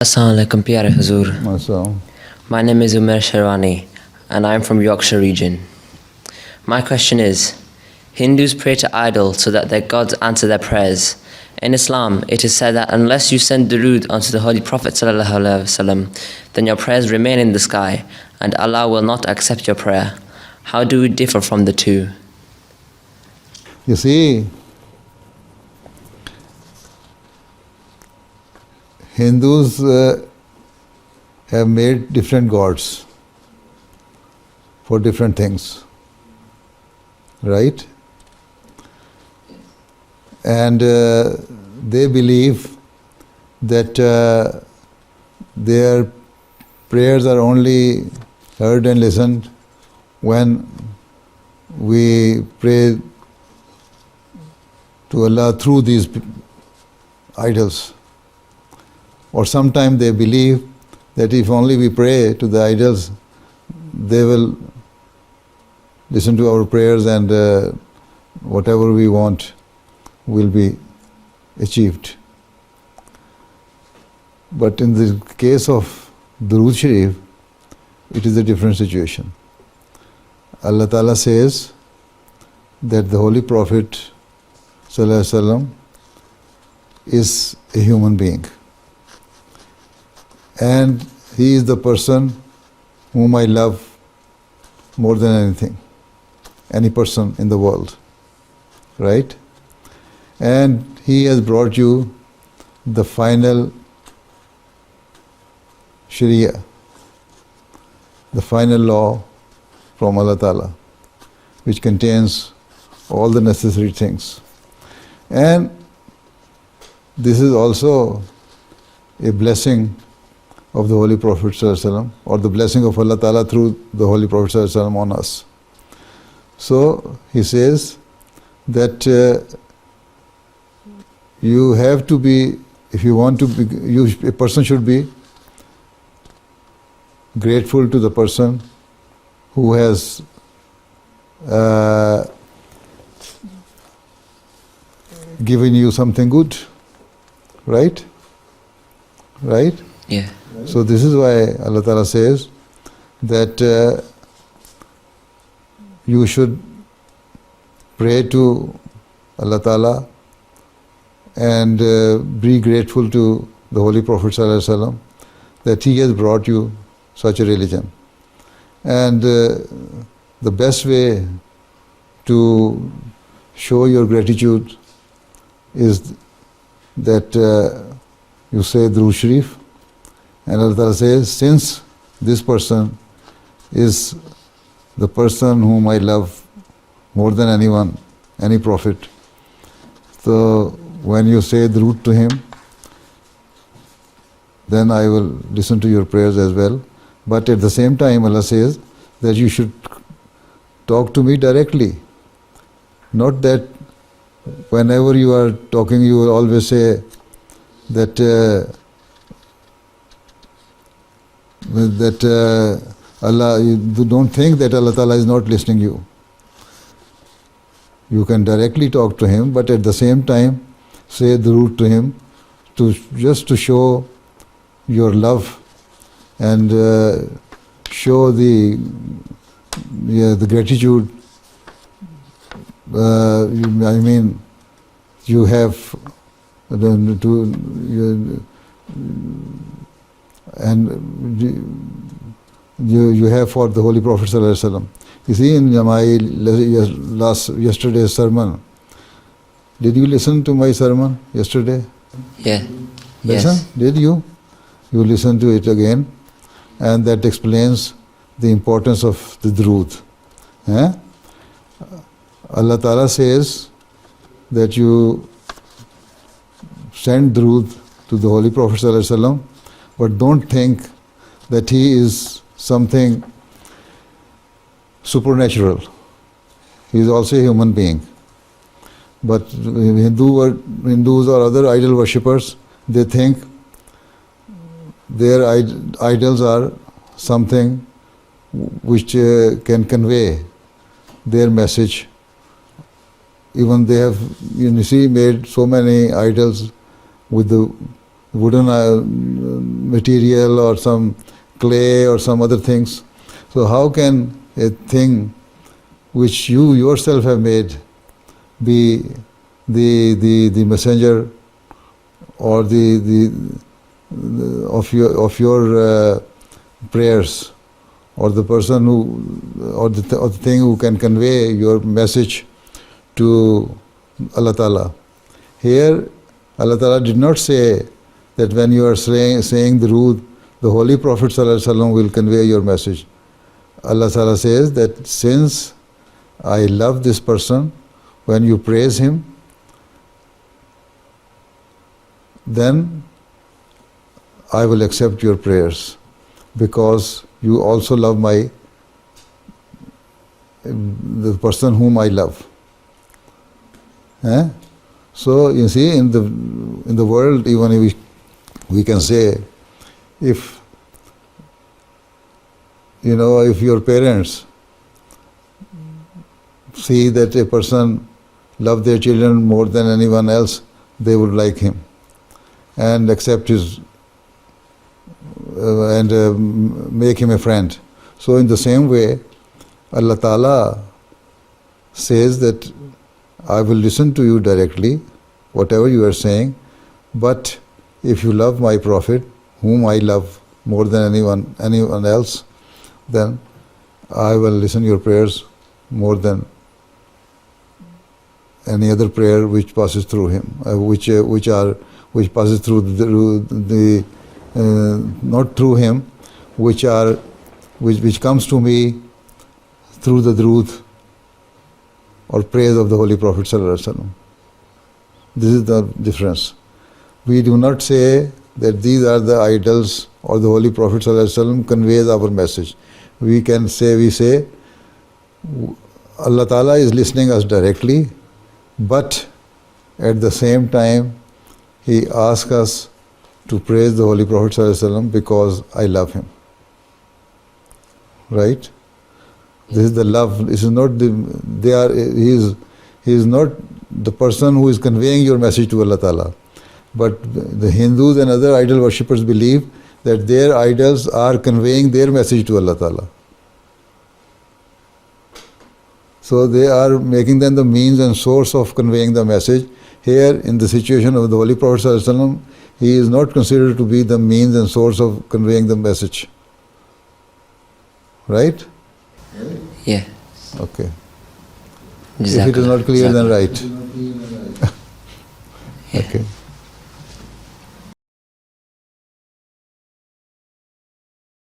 Assalamu alaikum, pyare Huzoor. Assalam. My name is Umar Sharwani and I am from Yorkshire region. My question is, Hindus pray to idols so that their gods answer their prayers. In Islam, it is said that unless you send durood onto the Holy Prophet ﷺ, then your prayers remain in the sky and Allah will not accept your prayer. How do we differ from the two? You see, Hindus have made different gods for different things, right? And they believe that their prayers are only heard and listened when we pray to Allah through these idols. Or sometimes they believe that if only we pray to the idols, they will listen to our prayers and whatever we want will be achieved. But in the case of Durood Sharif, it is a different situation. Allah Ta'ala says that the Holy Prophet ﷺ is a human being. And he is the person whom I love more than anything, any person in the world, right? And he has brought you the final Sharia, the final law from Allah Ta'ala, which contains all the necessary things. And this is also a blessing of the Holy Prophet ﷺ, or the blessing of Allah Ta'ala through the Holy Prophet ﷺ on us. So he says that you have to be, if you want to be, a person should be grateful to the person who has given you something good, right? Right? Yeah. So this is why Allah Ta'ala says that you should pray to Allah Ta'ala and be grateful to the Holy Prophet ﷺ that he has brought you such a religion. And the best way to show your gratitude is that you say Durood Sharif. And Allah Ta'ala says, since this person is the person whom I love more than anyone, any prophet, so when you say durood to him, then I will listen to your prayers as well. But at the same time, Allah says that you should talk to me directly. Not that whenever you are talking, you will always say that Allah, you don't think that Allah Ta'ala is not listening you. You can directly talk to him, but at the same time say durood to him, just to show your love and show the gratitude. I mean, you have you have for the Holy Prophet ﷺ. You see, in my yesterday's sermon, did you listen to my sermon yesterday? Yeah. Listen? Yes. Did you? You listen to it again, and that explains the importance of the durood. Allah Ta'ala says that you send durood to the Holy Prophet ﷺ, but don't think that he is something supernatural. He is also a human being. But Hindus or other idol worshippers, they think their idols are something which can convey their message. Even they have, made so many idols with the wooden material or some clay or some other things. So how can a thing which you yourself have made be the messenger or of your prayers, or the person who, or the thing who can convey your message to Allah Ta'ala? Here, Allah Ta'ala did not say that when you are saying durood, the Holy Prophet ﷺ will convey your message. Allah Ta'ala says that since I love this person, when you praise him, then I will accept your prayers, because you also love the person whom I love. So you see, in the world, even if we can say, if your parents see that a person loves their children more than anyone else, they would like him and accept his and make him a friend. So in the same way, Allah Ta'ala says that I will listen to you directly, whatever you are saying, but if you love my Prophet, whom I love more than anyone else, then I will listen to your prayers more than any other prayer which passes through him, which passes through the not through him, which comes to me through the durood or praise of the Holy Prophet sallallahu alaihi wasallam. This is the difference. We do not say that these are the idols or the Holy Prophet sallallahu alaihi wasallam conveys our message. We say Allah Ta'ala is listening us directly, but at the same time He asks us to praise the Holy Prophet sallallahu alaihi wasallam because I love him. Right? This is the love. This is not he is not the person who is conveying your message to Allah Ta'ala. But the Hindus and other idol worshippers believe that their idols are conveying their message to Allah Ta'ala. So they are making them the means and source of conveying the message. Here, in the situation of the Holy Prophet sallallahu alaihi wasallam, he is not considered to be the means and source of conveying the message. Right? Yeah. Okay. If it is not clear, then write. Okay.